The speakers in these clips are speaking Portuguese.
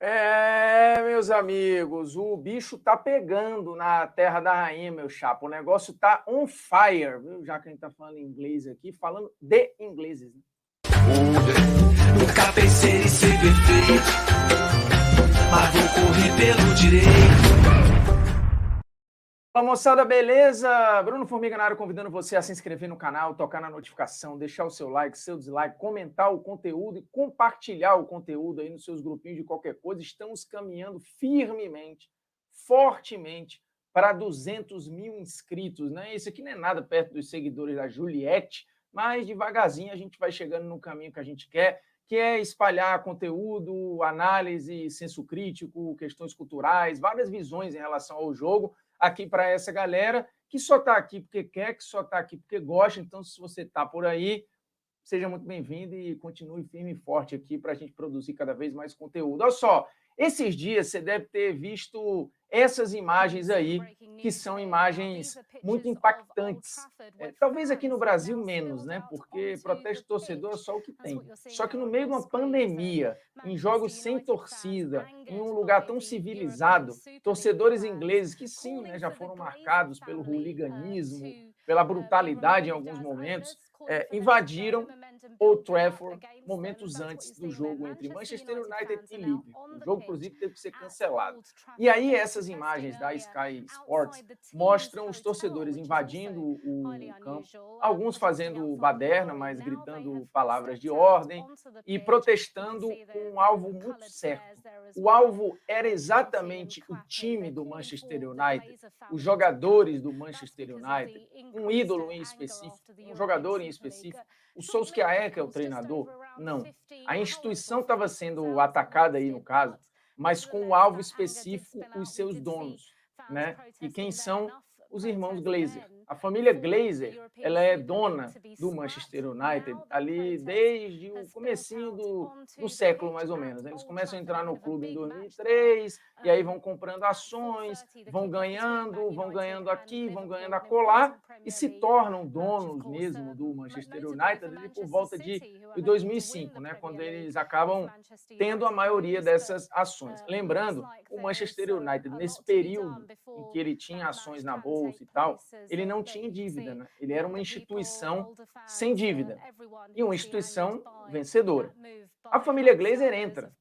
Meus amigos, o bicho tá pegando na terra da rainha, meu chapa. O negócio tá on fire, viu? Já que a gente tá falando inglês aqui, falando de ingleses, né? Nunca pensei em ser perfeito, mas vou correr pelo direito. Fala, moçada, beleza? Bruno Formiga na área, convidando você a se inscrever no canal, tocar na notificação, deixar o seu like, seu dislike, comentar o conteúdo e compartilhar o conteúdo aí nos seus grupinhos de qualquer coisa. Estamos caminhando firmemente, fortemente para 200 mil inscritos, né? Isso aqui não é nada perto dos seguidores da Juliette, mas devagarzinho a gente vai chegando no caminho que a gente quer, que é espalhar conteúdo, análise, senso crítico, questões culturais, várias visões em relação ao jogo, aqui para essa galera que só está aqui porque quer, que só está aqui porque gosta. Então, se você está por aí, seja muito bem-vindo e continue firme e forte aqui para a gente produzir cada vez mais conteúdo. Olha só, esses dias você deve ter visto essas imagens aí, que são imagens muito impactantes. Talvez aqui no Brasil menos, né? Porque protesto torcedor é só o que tem. Só que no meio de uma pandemia, em jogos sem torcida, em um lugar tão civilizado, torcedores ingleses que sim, né, já foram marcados pelo hooliganismo, pela brutalidade em alguns momentos, invadiram Old Trafford momentos antes do jogo entre Manchester United e Liverpool. O jogo, inclusive, teve que ser cancelado. E aí essas imagens da Sky Sports mostram os torcedores invadindo o campo, alguns fazendo baderna, mas gritando palavras de ordem e protestando com um alvo muito certo. O alvo era exatamente o time do Manchester United, os jogadores do Manchester United, um ídolo em específico, um jogador em específico. O Solskjaer, que é o treinador, não. A instituição estava sendo atacada aí, no caso, mas com o alvo específico, os seus donos, né? E quem são? Os irmãos Glazer. A família Glazer, ela é dona do Manchester United ali desde o comecinho do século, mais ou menos. Eles começam a entrar no clube em 2003, e aí vão comprando ações, vão ganhando aqui, vão ganhando acolá, e se tornam donos mesmo do Manchester United ali por volta de 2005, né, quando eles acabam tendo a maioria dessas ações. Lembrando, o Manchester United, nesse período em que ele tinha ações na bolsa e tal, ele não tinha dívida, né? Ele era uma instituição sem dívida e uma instituição vencedora. A família Glazer entra,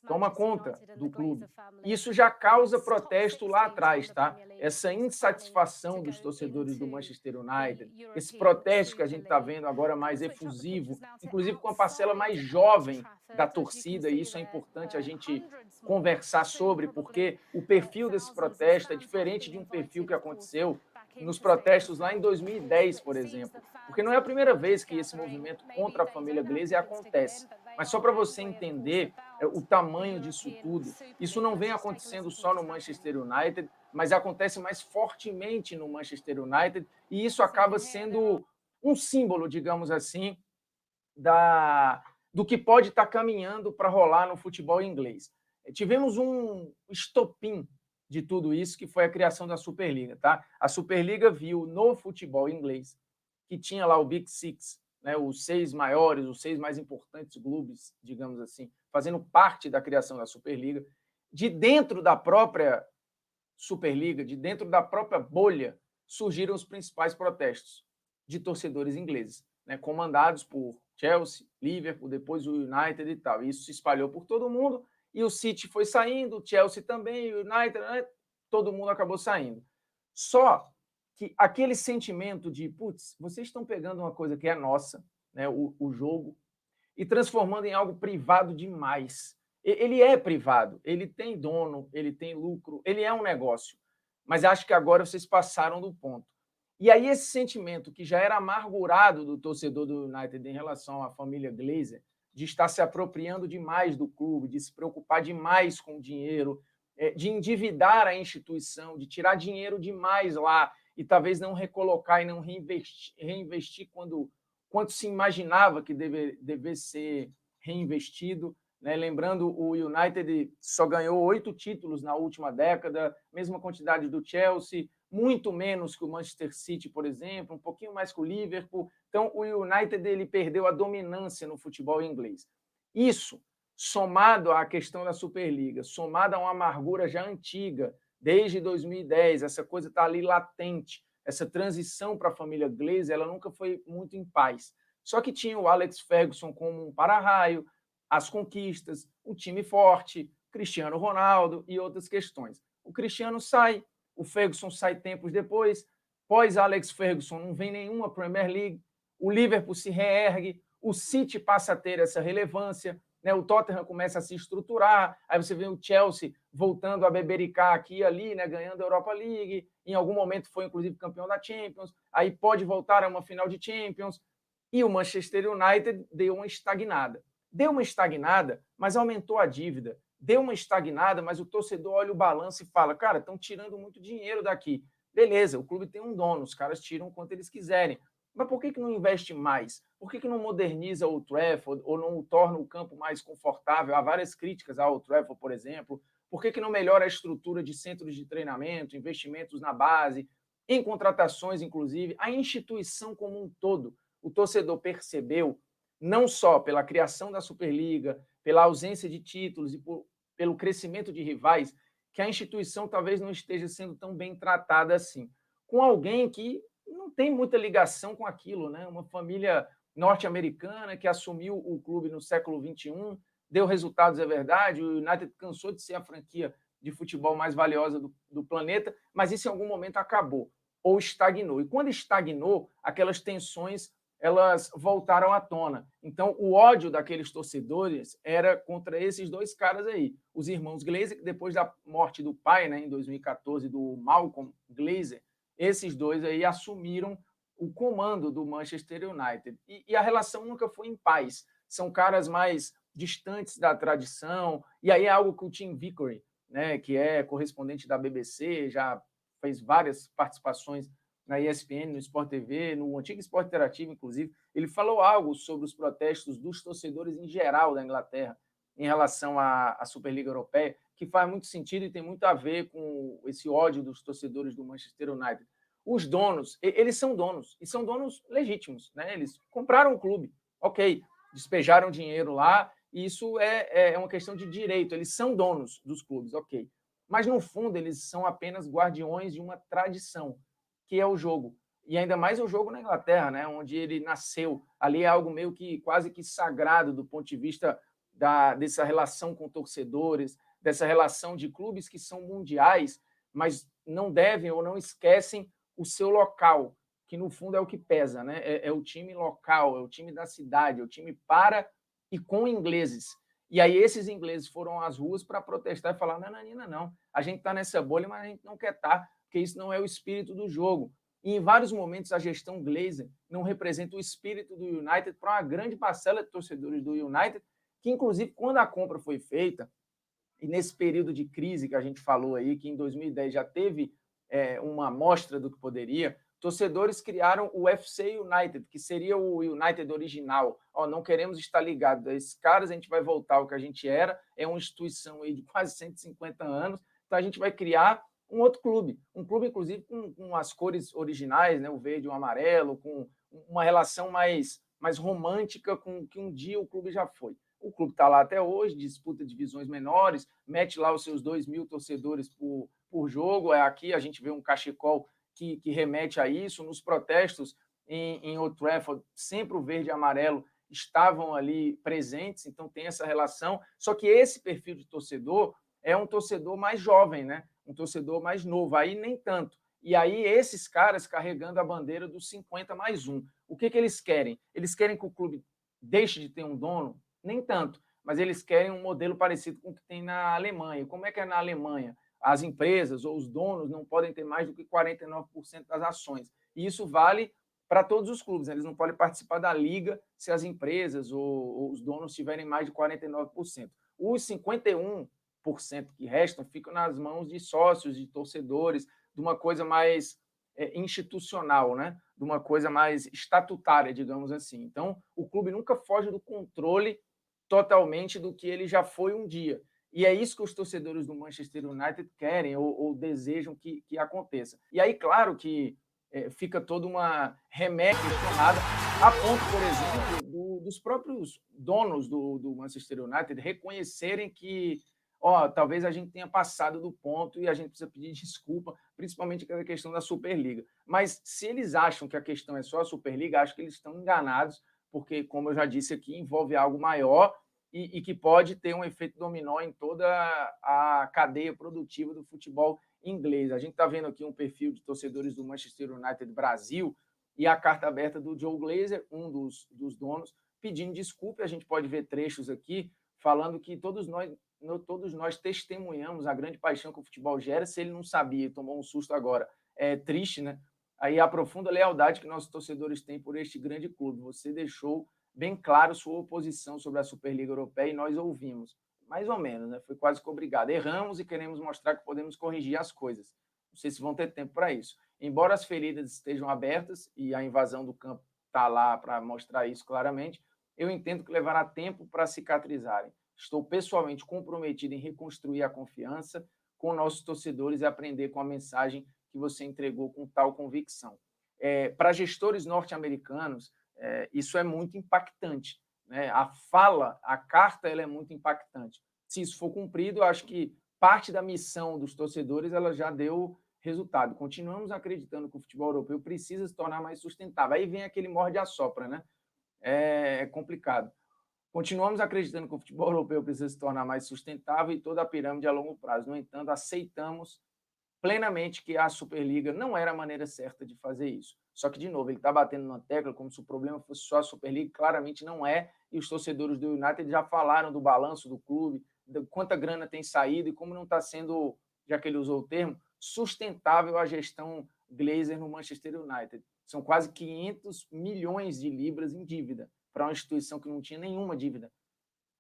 toma conta do clube. Isso já causa protesto lá atrás, tá? Essa insatisfação dos torcedores do Manchester United, esse protesto que a gente está vendo agora mais efusivo, inclusive com a parcela mais jovem da torcida, e isso é importante a gente conversar sobre, porque o perfil desse protesto é diferente de um perfil que aconteceu nos protestos lá em 2010, por exemplo, porque não é a primeira vez que esse movimento contra a família Glazer acontece. Mas só para você entender o tamanho disso tudo, isso não vem acontecendo só no Manchester United, mas acontece mais fortemente no Manchester United, e isso acaba sendo um símbolo, digamos assim, do que pode estar caminhando para rolar no futebol inglês. Tivemos um estopim de tudo isso, que foi a criação da Superliga. Tá? A Superliga viu no futebol inglês, que tinha lá o Big Six, né, os 6 maiores, os 6 mais importantes clubes, digamos assim, fazendo parte da criação da Superliga, de dentro da própria Superliga, de dentro da própria bolha, surgiram os principais protestos de torcedores ingleses, né, comandados por Chelsea, Liverpool, depois o United e tal. Isso se espalhou por todo mundo, e o City foi saindo, o Chelsea também, o United, né, todo mundo acabou saindo. Só que aquele sentimento de, putz, vocês estão pegando uma coisa que é nossa, né, o jogo, e transformando em algo privado demais. Ele é privado, ele tem dono, ele tem lucro, ele é um negócio. Mas acho que agora vocês passaram do ponto. E aí esse sentimento que já era amargurado do torcedor do United em relação à família Glazer, de estar se apropriando demais do clube, de se preocupar demais com o dinheiro, de endividar a instituição, de tirar dinheiro demais lá e talvez não recolocar e não reinvestir quanto se imaginava que devesse ser reinvestido. Né? Lembrando, o United só ganhou 8 títulos na última década, mesma quantidade do Chelsea, muito menos que o Manchester City, por exemplo, um pouquinho mais que o Liverpool. Então, o United ele perdeu a dominância no futebol inglês. Isso somado à questão da Superliga, somado a uma amargura já antiga, desde 2010, essa coisa está ali latente, essa transição para a família Glazer, ela nunca foi muito em paz. Só que tinha o Alex Ferguson como um para-raio, as conquistas, um time forte, Cristiano Ronaldo e outras questões. O Cristiano sai, o Ferguson sai tempos depois, pós-Alex Ferguson não vem nenhuma Premier League, o Liverpool se reergue, o City passa a ter essa relevância, né? O Tottenham começa a se estruturar, aí você vê o Chelsea voltando a bebericar aqui e ali, né? Ganhando a Europa League, em algum momento foi inclusive campeão da Champions, aí pode voltar a uma final de Champions, e o Manchester United deu uma estagnada. Deu uma estagnada, mas aumentou a dívida. Deu uma estagnada, mas o torcedor olha o balanço e fala, cara, estão tirando muito dinheiro daqui. Beleza, o clube tem um dono, os caras tiram quanto eles quiserem. Mas por que não investe mais? Por que não moderniza o Trafford ou não torna o campo mais confortável? Há várias críticas ao Trafford, por exemplo. Por que não melhora a estrutura de centros de treinamento, investimentos na base, em contratações, inclusive, a instituição como um todo? O torcedor percebeu, não só pela criação da Superliga, pela ausência de títulos e pelo crescimento de rivais, que a instituição talvez não esteja sendo tão bem tratada assim. Com alguém que não tem muita ligação com aquilo, né? Uma família norte-americana que assumiu o clube no século XXI, deu resultados, é verdade, o United cansou de ser a franquia de futebol mais valiosa do planeta, mas isso em algum momento acabou ou estagnou. E quando estagnou, aquelas tensões elas voltaram à tona. Então, o ódio daqueles torcedores era contra esses dois caras aí, os irmãos Glazer, que depois da morte do pai, né, em 2014, do Malcolm Glazer, esses dois aí assumiram o comando do Manchester United. E a relação nunca foi em paz. São caras mais distantes da tradição, e aí é algo que o Tim Vickery, né, que é correspondente da BBC, já fez várias participações na ESPN, no Sport TV, no antigo Sport Interativo, inclusive, ele falou algo sobre os protestos dos torcedores em geral da Inglaterra em relação à Superliga Europeia, que faz muito sentido e tem muito a ver com esse ódio dos torcedores do Manchester United. Os donos, eles são donos, e são donos legítimos, né? Eles compraram o clube, ok, despejaram dinheiro lá, e isso é uma questão de direito, eles são donos dos clubes, ok. Mas, no fundo, eles são apenas guardiões de uma tradição, que é o jogo. E ainda mais o jogo na Inglaterra, né, onde ele nasceu. Ali é algo meio que quase que sagrado do ponto de vista dessa relação com torcedores, dessa relação de clubes que são mundiais, mas não devem ou não esquecem o seu local, que no fundo é o que pesa, né? É o time local, é o time da cidade, é o time para e com ingleses. E aí esses ingleses foram às ruas para protestar e falar, não, não, a gente está nessa bolha, mas a gente não quer estar, porque isso não é o espírito do jogo. E em vários momentos a gestão Glazer não representa o espírito do United para uma grande parcela de torcedores do United, que inclusive quando a compra foi feita, e nesse período de crise que a gente falou aí, que em 2010 já teve uma amostra do que poderia, torcedores criaram o FC United, que seria o United original. Não queremos estar ligados a esses caras, a gente vai voltar ao que a gente era, é uma instituição aí de quase 150 anos, então a gente vai criar um outro clube, um clube, inclusive, com as cores originais, né, o verde e o amarelo, com uma relação mais romântica com o que um dia o clube já foi. O clube está lá até hoje, disputa divisões menores, mete lá os seus 2.000 torcedores por jogo. Aqui a gente vê um cachecol que remete a isso. Nos protestos em Old Trafford, sempre o verde e amarelo estavam ali presentes, então tem essa relação. Só que esse perfil de torcedor é um torcedor mais jovem, né? Um torcedor mais novo, aí nem tanto. E aí esses caras carregando a bandeira dos 50+1. O que eles querem? Eles querem que o clube deixe de ter um dono? Nem tanto, mas eles querem um modelo parecido com o que tem na Alemanha. Como é que é na Alemanha? As empresas ou os donos não podem ter mais do que 49% das ações. E isso vale para todos os clubes. Eles não podem participar da liga se as empresas ou os donos tiverem mais de 49%. Os 51% que restam ficam nas mãos de sócios, de torcedores, de uma coisa mais institucional, né? De uma coisa mais estatutária, digamos assim. Então, o clube nunca foge do controle totalmente do que ele já foi um dia. E é isso que os torcedores do Manchester United querem ou desejam que aconteça. E aí, claro que fica toda uma remé questionada, a ponto, por exemplo, dos próprios donos do Manchester United reconhecerem que talvez a gente tenha passado do ponto e a gente precisa pedir desculpa, principalmente com a questão da Superliga. Mas se eles acham que a questão é só a Superliga, acho que eles estão enganados, porque, como eu já disse aqui, envolve algo maior e que pode ter um efeito dominó em toda a cadeia produtiva do futebol inglês. A gente está vendo aqui um perfil de torcedores do Manchester United Brasil e a carta aberta do Joe Glazer, um dos donos, pedindo desculpa. A gente pode ver trechos aqui falando que todos nós testemunhamos a grande paixão que o futebol gera. Se ele não sabia e tomou um susto agora, é triste, né? Aí a profunda lealdade que nossos torcedores têm por este grande clube. Você deixou bem claro sua oposição sobre a Superliga Europeia e nós ouvimos. Mais ou menos, né? Foi quase que obrigado. Erramos e queremos mostrar que podemos corrigir as coisas. Não sei se vão ter tempo para isso. Embora as feridas estejam abertas e a invasão do campo está lá para mostrar isso claramente, eu entendo que levará tempo para cicatrizarem. Estou pessoalmente comprometido em reconstruir a confiança com nossos torcedores e aprender com a mensagem que você entregou com tal convicção. Para gestores norte-americanos, isso é muito impactante, né? A fala, a carta, ela é muito impactante. Se isso for cumprido, eu acho que parte da missão dos torcedores ela já deu resultado. Continuamos acreditando que o futebol europeu precisa se tornar mais sustentável. Aí vem aquele morde-a-sopra, né? É complicado. Continuamos acreditando que o futebol europeu precisa se tornar mais sustentável e toda a pirâmide a longo prazo. No entanto, aceitamos plenamente que a Superliga não era a maneira certa de fazer isso. Só que, de novo, ele está batendo na tecla como se o problema fosse só a Superliga, claramente não é, e os torcedores do United já falaram do balanço do clube, de quanta grana tem saído e como não está sendo, já que ele usou o termo, sustentável a gestão Glazer no Manchester United. São quase 500 milhões de libras em dívida para uma instituição que não tinha nenhuma dívida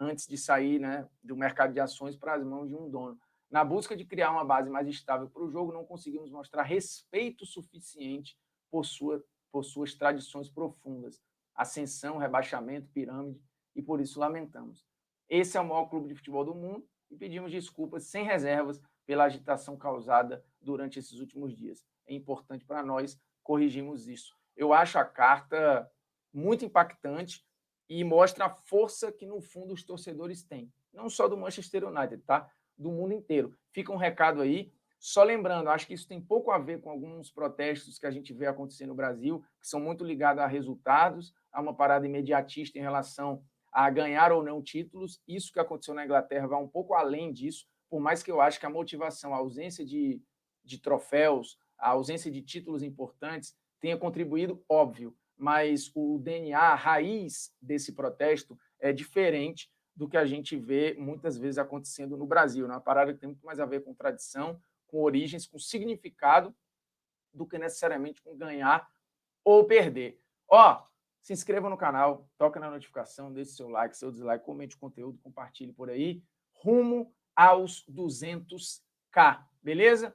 antes de sair, né, do mercado de ações para as mãos de um dono. Na busca de criar uma base mais estável para o jogo, não conseguimos mostrar respeito suficiente por suas tradições profundas. Ascensão, rebaixamento, pirâmide, e por isso lamentamos. Esse é o maior clube de futebol do mundo e pedimos desculpas sem reservas pela agitação causada durante esses últimos dias. É importante para nós corrigirmos isso. Eu acho a carta muito impactante e mostra a força que, no fundo, os torcedores têm. Não só do Manchester United, tá? Do mundo inteiro. Fica um recado aí. Só lembrando, acho que isso tem pouco a ver com alguns protestos que a gente vê acontecer no Brasil, que são muito ligados a resultados, a uma parada imediatista em relação a ganhar ou não títulos. Isso que aconteceu na Inglaterra vai um pouco além disso, por mais que eu acho que a motivação, a ausência de troféus, a ausência de títulos importantes tenha contribuído, óbvio, mas o DNA, a raiz desse protesto é diferente do que a gente vê muitas vezes acontecendo no Brasil. Uma parada que tem muito mais a ver com tradição, com origens, com significado, do que necessariamente com ganhar ou perder. Se inscreva no canal, toca na notificação, deixe seu like, seu dislike, comente o conteúdo, compartilhe por aí, rumo aos 200k, beleza?